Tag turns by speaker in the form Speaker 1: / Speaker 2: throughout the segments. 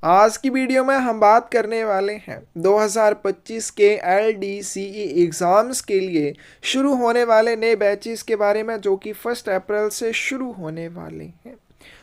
Speaker 1: आज की वीडियो में हम बात करने वाले हैं 2025 के LDCE एग्ज़ाम्स के लिए शुरू होने वाले नए बैचेस के बारे में, जो कि 1 अप्रैल से शुरू होने वाले हैं।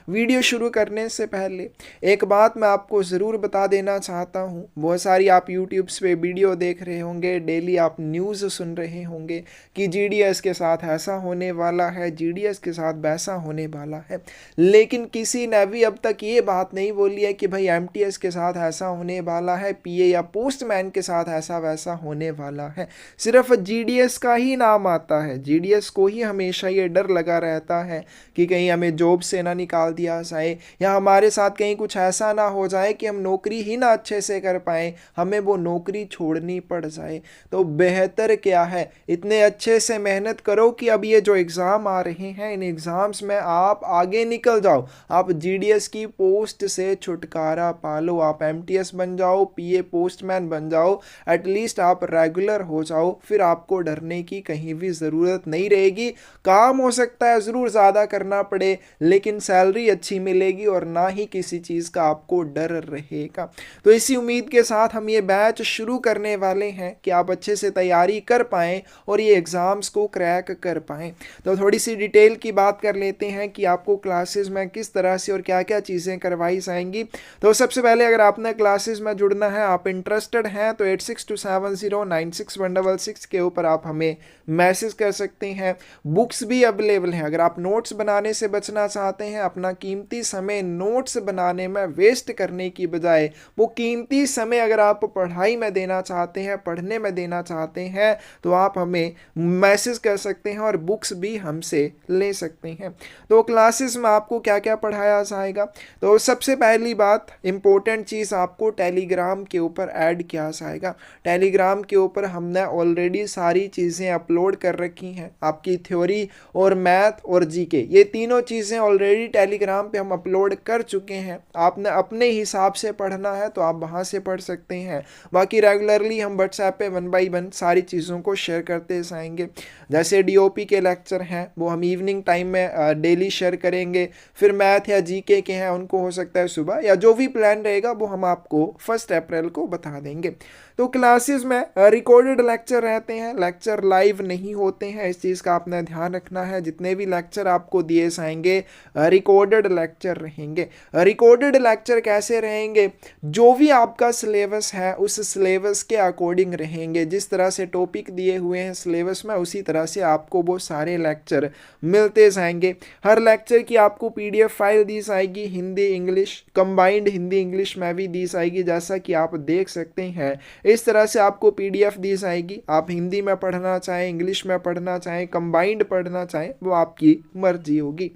Speaker 1: वीडियो शुरू करने से पहले एक बात मैं आपको ज़रूर बता देना चाहता हूँ। बहुत सारी आप यूट्यूब्स पे वीडियो देख रहे होंगे, डेली आप न्यूज़ सुन रहे होंगे कि GDS के साथ ऐसा होने वाला है, GDS के साथ वैसा होने वाला है, लेकिन किसी ने भी अब तक ये बात नहीं बोली है कि भाई MTS के साथ ऐसा होने वाला है, PA या पोस्टमैन के साथ ऐसा वैसा होने वाला है। सिर्फ GDS का ही नाम आता है। GDS को ही हमेशा ये डर लगा रहता है कि कहीं हमें जॉब से ना निकाल दिया जाए, या हमारे साथ कहीं कुछ ऐसा ना हो जाए कि हम नौकरी ही ना अच्छे से कर पाए, हमें वो नौकरी छोड़नी पड़ जाए। तो बेहतर क्या है, इतने अच्छे से मेहनत करो कि अब ये जो एग्ज़ाम आ रहे हैं, इन एग्ज़ाम्स में आप आगे निकल जाओ, आप GDS की पोस्ट से छुटकारा पा लो, आप MTS बन जाओ, PA पोस्टमैन बन जाओ, एटलीस्ट आप रेगुलर हो जाओ, फिर आपको डरने की कहीं भी ज़रूरत नहीं रहेगी। काम हो सकता है ज़रूर ज़्यादा करना पड़े, लेकिन सैलरी अच्छी मिलेगी और ना ही किसी चीज़ का आपको डर रहेगा। तो इसी उम्मीद के साथ हम ये बैच शुरू करने वाले हैं कि आप अच्छे से तैयारी कर पाएँ और ये एग्ज़ाम्स को क्रैक कर पाएँ। तो थोड़ी सी डिटेल की बात कर लेते हैं कि आपको क्लासेस में किस तरह से और क्या क्या चीज़ें करवाई जाएंगी। तो सबसे पहले अगर आपने क्लासेस में जुड़ना है, आप इंटरेस्टेड हैं, तो 8627096166 के ऊपर आप हमें मैसेज कर सकते हैं। बुक्स भी अवेलेबल हैं। अगर आप नोट्स बनाने से बचना चाहते हैं, अपना कीमती समय नोट्स बनाने में वेस्ट करने की बजाय वो कीमती समय अगर आप पढ़ाई में देना चाहते हैं, पढ़ने में देना चाहते हैं, तो आप हमें मैसेज कर सकते हैं और बुक्स भी हमसे ले सकते हैं। तो क्लासेस में आपको क्या क्या पढ़ाया जाएगा, तो सबसे पहली बात, इंपॉर्टेंट चीज़, आपको टेलीग्राम के ऊपर ऐड किया जाएगा। टेलीग्राम के ऊपर हमने ऑलरेडी सारी चीज़ें अपलोड कर रखी हैं। आपकी थ्योरी और मैथ और जीके, ये तीनों चीज़ें ऑलरेडी टेलीग्राम पे हम अपलोड कर चुके हैं। आपने अपने हिसाब से पढ़ना है तो आप वहाँ से पढ़ सकते हैं। बाकी रेगुलरली हम व्हाट्सएप पे 1 बाय 1 सारी चीज़ों को शेयर करते जाएंगे। जैसे DOP के लेक्चर हैं वो हम इवनिंग टाइम में डेली शेयर करेंगे। फिर मैथ या जीके के हैं, उनको हो सकता है सुबह, या जो भी प्लान रहेगा वो हम आपको 1 अप्रैल को बता देंगे। तो क्लासेस में रिकॉर्डेड लेक्चर रहते हैं, लेक्चर लाइव नहीं होते हैं, इस चीज़ का आपने ध्यान रखना है। जितने भी लेक्चर आपको दिए जाएंगे रिकॉर्डेड लेक्चर रहेंगे। रिकॉर्डेड लेक्चर कैसे रहेंगे, जो भी आपका सिलेबस है उस सिलेबस के अकॉर्डिंग रहेंगे। जिस तरह से टॉपिक दिए हुए हैं सिलेबस में, उसी तरह से आपको वो सारे लेक्चर मिलते जाएंगे। हर लेक्चर की आपको PDF फाइल दी जाएगी, Hindi English, combined Hindi English में भी दी जाएगी। जैसा कि आप देख सकते हैं, इस तरह से आपको PDF दी जाएगी। आप हिंदी में पढ़ना चाहें, इंग्लिश में पढ़ना चाहें, कंबाइंड पढ़ना चाहें, वो आपकी मर्जी होगी।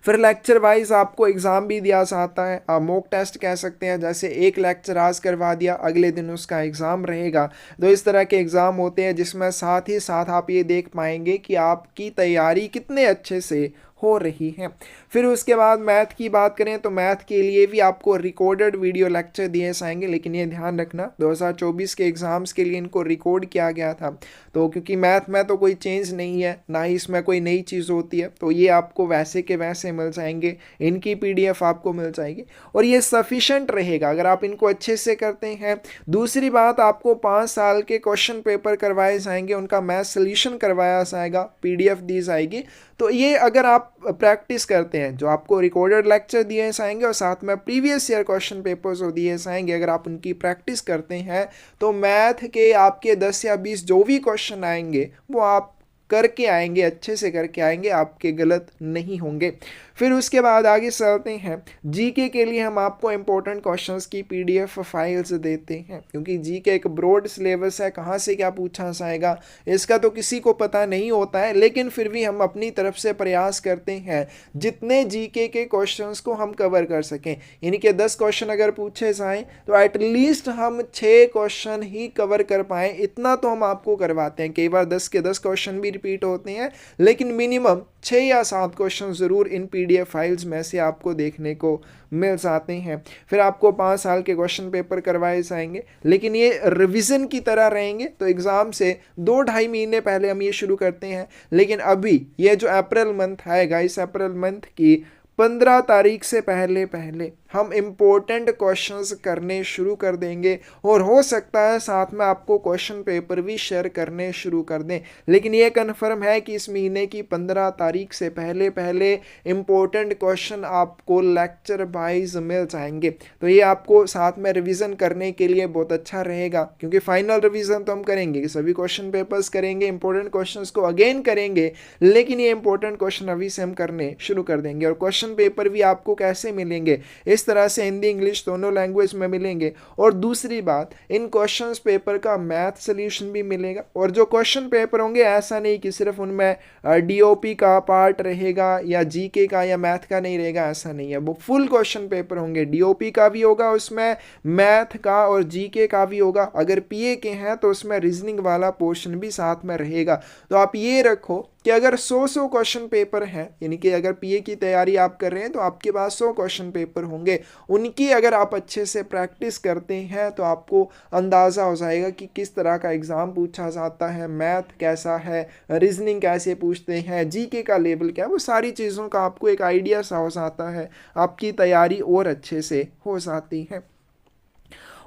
Speaker 1: फिर लेक्चर वाइज आपको एग्ज़ाम भी दिया जाता है, आप मॉक टेस्ट कह सकते हैं। जैसे एक लेक्चर आज करवा दिया, अगले दिन उसका एग्ज़ाम रहेगा। तो इस तरह के एग्ज़ाम होते हैं जिसमें साथ ही साथ आप ये देख पाएंगे कि आपकी तैयारी कितने अच्छे से हो रही है। फिर उसके बाद मैथ की बात करें तो मैथ के लिए भी आपको रिकॉर्डेड वीडियो लेक्चर दिए जाएंगे, लेकिन ये ध्यान रखना 2024 के एग्ज़ाम्स के लिए इनको रिकॉर्ड किया गया था। तो क्योंकि मैथ में तो कोई चेंज नहीं है, ना ही इसमें कोई नई चीज़ होती है, तो ये आपको वैसे के वैसे मिल जाएंगे, इनकी PDF आपको मिल जाएगी और ये सफिशेंट रहेगा अगर आप इनको अच्छे से करते हैं। दूसरी बात, आपको 5 साल के क्वेश्चन पेपर करवाए जाएंगे, उनका मैथ सोल्यूशन करवाया जाएगा, PDF दी जाएगी। तो ये अगर आप प्रैक्टिस करते हैं, जो आपको रिकॉर्डेड लेक्चर दिए जाएंगे और साथ में प्रीवियस ईयर क्वेश्चन पेपर्स दिए जाएंगे, अगर आप उनकी प्रैक्टिस करते हैं तो मैथ के आपके 10 या 20 जो भी क्वेश्चन आएंगे वो आप करके आएंगे, अच्छे से करके आएंगे, आपके गलत नहीं होंगे। फिर उसके बाद आगे चलते हैं। जीके के लिए हम आपको इंपॉर्टेंट क्वेश्चंस की PDF फाइल्स देते हैं, क्योंकि जीके एक ब्रॉड सिलेबस है, कहाँ से क्या पूछा जाएगा इसका तो किसी को पता नहीं होता है, लेकिन फिर भी हम अपनी तरफ से प्रयास करते हैं जितने जीके के क्वेश्चंस को हम कवर कर सकें। यानी कि 10 क्वेश्चन अगर पूछे जाएँ तो एटलीस्ट हम 6 क्वेश्चन ही कवर कर पाएँ, इतना तो हम आपको करवाते हैं। कई बार 10 के 10 क्वेश्चन भी रिपीट होते हैं, लेकिन मिनिमम 6 या 7 क्वेश्चन ज़रूर इन PDF फाइल्स में से आपको देखने को मिल जाते हैं। फिर आपको 5 साल के क्वेश्चन पेपर करवाए जाएंगे, लेकिन ये रिवीजन की तरह रहेंगे। तो एग्ज़ाम से 2-2.5 महीने पहले हम ये शुरू करते हैं, लेकिन अभी ये जो अप्रैल मंथ आएगा, इस अप्रैल मंथ की 15 तारीख से पहले हम इम्पोर्टेंट क्वेश्चंस करने शुरू कर देंगे और हो सकता है साथ में आपको क्वेश्चन पेपर भी शेयर करने शुरू कर दें। लेकिन ये कन्फर्म है कि इस महीने की 15 तारीख से पहले पहले इम्पोर्टेंट क्वेश्चन आपको लेक्चर वाइज मिल जाएंगे। तो ये आपको साथ में रिवीजन करने के लिए बहुत अच्छा रहेगा, क्योंकि फाइनल रिवीजन तो हम करेंगे, सभी क्वेश्चन पेपर्स करेंगे, इंपॉर्टेंट क्वेश्चंस को अगेन करेंगे, लेकिन ये इंपॉर्टेंट क्वेश्चन अभी से हम करने शुरू कर देंगे। और क्वेश्चन पेपर भी आपको कैसे मिलेंगे, इस तरह से हिंदी इंग्लिश दोनों लैंग्वेज में मिलेंगे। और दूसरी बात, इन क्वेश्चन पेपर का मैथ सोल्यूशन भी मिलेगा। और जो क्वेश्चन पेपर होंगे ऐसा नहीं कि सिर्फ उनमें डीओपी का पार्ट रहेगा या जीके का या मैथ का नहीं रहेगा, ऐसा नहीं है। वो फुल क्वेश्चन पेपर होंगे, डीओपी का भी होगा उसमें, मैथ का और जीके का भी होगा। अगर पीए के हैं तो उसमें रीजनिंग वाला पोर्शन भी साथ में रहेगा। तो आप ये रखो कि अगर 100 क्वेश्चन पेपर हैं, यानी कि अगर पीए की तैयारी आप कर रहे हैं तो आपके पास 100 क्वेश्चन पेपर होंगे, उनकी अगर आप अच्छे से प्रैक्टिस करते हैं तो आपको अंदाज़ा हो जाएगा कि किस तरह का एग्ज़ाम पूछा जाता है, मैथ कैसा है, रीजनिंग कैसे पूछते हैं, जीके का लेवल क्या है, वो सारी चीज़ों का आपको एक आइडिया सा हो जाता है, आपकी तैयारी और अच्छे से हो जाती है।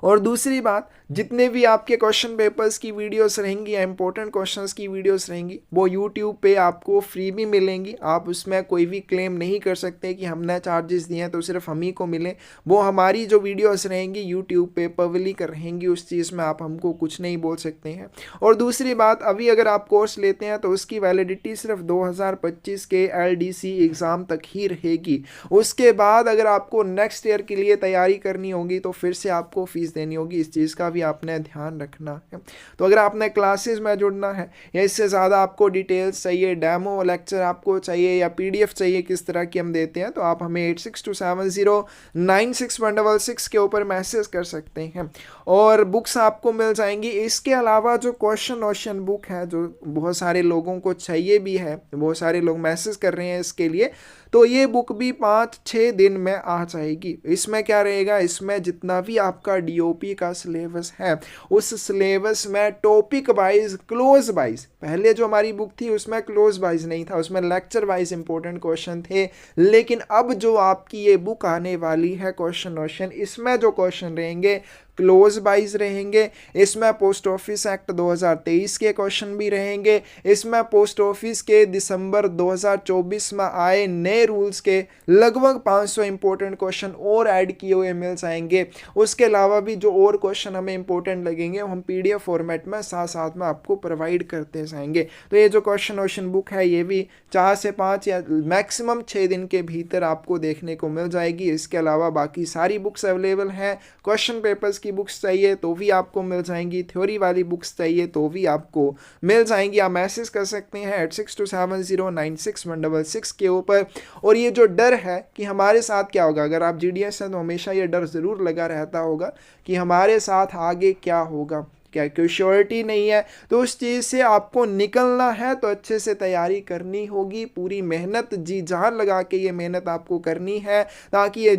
Speaker 1: और दूसरी बात, जितने भी आपके क्वेश्चन पेपर्स की वीडियोस रहेंगी या इंपॉर्टेंट क्वेश्चंस की वीडियोस रहेंगी, वो यूट्यूब पे आपको फ्री भी मिलेंगी। आप उसमें कोई भी क्लेम नहीं कर सकते कि हमने चार्जेस दिए हैं तो सिर्फ हम ही को मिले। वो हमारी जो वीडियोस रहेंगी यूट्यूब पे पब्लिक रहेंगी, उस चीज़ में आप हमको कुछ नहीं बोल सकते हैं। और दूसरी बात, अभी अगर आप कोर्स लेते हैं तो उसकी वैलिडिटी सिर्फ 2025 के LDC एग्ज़ाम तक ही रहेगी। उसके बाद अगर आपको नेक्स्ट ईयर के लिए तैयारी करनी होगी तो फिर से आपको फीस देनी होगी। इस चीज़ का भी आपने ध्यान रखना है। तो अगर आपने क्लासेस में जुड़ना है या इससे ज़्यादा आपको डिटेल्स चाहिए, डेमो लेक्चर आपको चाहिए या PDF चाहिए किस तरह की हम देते हैं, तो आप हमें 8627096166 के ऊपर मैसेज कर सकते हैं और बुक्स आपको मिल जाएंगी। इसके अलावा जो क्वेश्चन नोशन बुक है, जो बहुत सारे लोगों को चाहिए भी है, बहुत सारे लोग मैसेज कर रहे हैं इसके लिए, तो ये बुक भी 5-6 दिन में आ जाएगी। इसमें क्या रहेगा, इसमें जितना भी आपका DOP का सिलेबस है उस सिलेबस में टॉपिक वाइज क्लोज वाइज, पहले जो हमारी बुक थी उसमें क्लोज वाइज नहीं था, उसमें लेक्चर वाइज इंपॉर्टेंट क्वेश्चन थे, लेकिन अब जो आपकी ये बुक आने वाली है क्वेश्चन नोशन, इसमें जो क्वेश्चन रहेंगे क्लोज वाइज रहेंगे। इसमें पोस्ट ऑफिस एक्ट 2023 के क्वेश्चन भी रहेंगे, इसमें पोस्ट ऑफिस के दिसंबर 2024 में आए नए रूल्स के लगभग 500 इंपॉर्टेंट क्वेश्चन और ऐड किए हुए मिल जाएंगे। उसके अलावा भी जो और क्वेश्चन हमें इंपॉर्टेंट लगेंगे हम PDF फॉर्मेट में साथ साथ में आपको प्रोवाइड करते जाएंगे। तो ये जो क्वेश्चन नोशन बुक है ये भी 4 से 5 या मैक्सिमम 6 दिन के भीतर आपको देखने को मिल जाएगी। इसके अलावा बाकी सारी बुक्स अवेलेबल हैं। क्वेश्चन पेपर्स की बुक्स चाहिए तो भी आपको मिल जाएंगी, थ्योरी वाली बुक्स चाहिए तो भी आपको मिल जाएंगी। आप मैसेज कर सकते हैं 8627096166 के ऊपर। और ये जो डर है कि हमारे साथ क्या होगा, अगर आप GDS हैं तो हमेशा ये डर ज़रूर लगा रहता होगा कि हमारे साथ आगे क्या होगा, क्या कोई श्योरिटी नहीं है। तो उस चीज़ से आपको निकलना है तो अच्छे से तैयारी करनी होगी, पूरी मेहनत जी जान लगा के ये मेहनत आपको करनी है, ताकि ये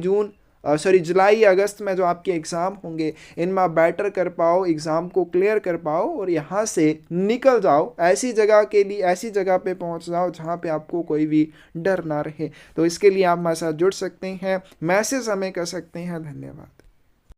Speaker 1: जुलाई अगस्त में जो आपके एग्ज़ाम होंगे इनमें आप बेटर कर पाओ, एग्ज़ाम को क्लियर कर पाओ और यहाँ से निकल जाओ, ऐसी जगह के लिए ऐसी जगह पे पहुँच जाओ जहाँ पे आपको कोई भी डर ना रहे। तो इसके लिए आप हमारे साथ जुड़ सकते हैं, मैसेज हमें कर सकते हैं। धन्यवाद।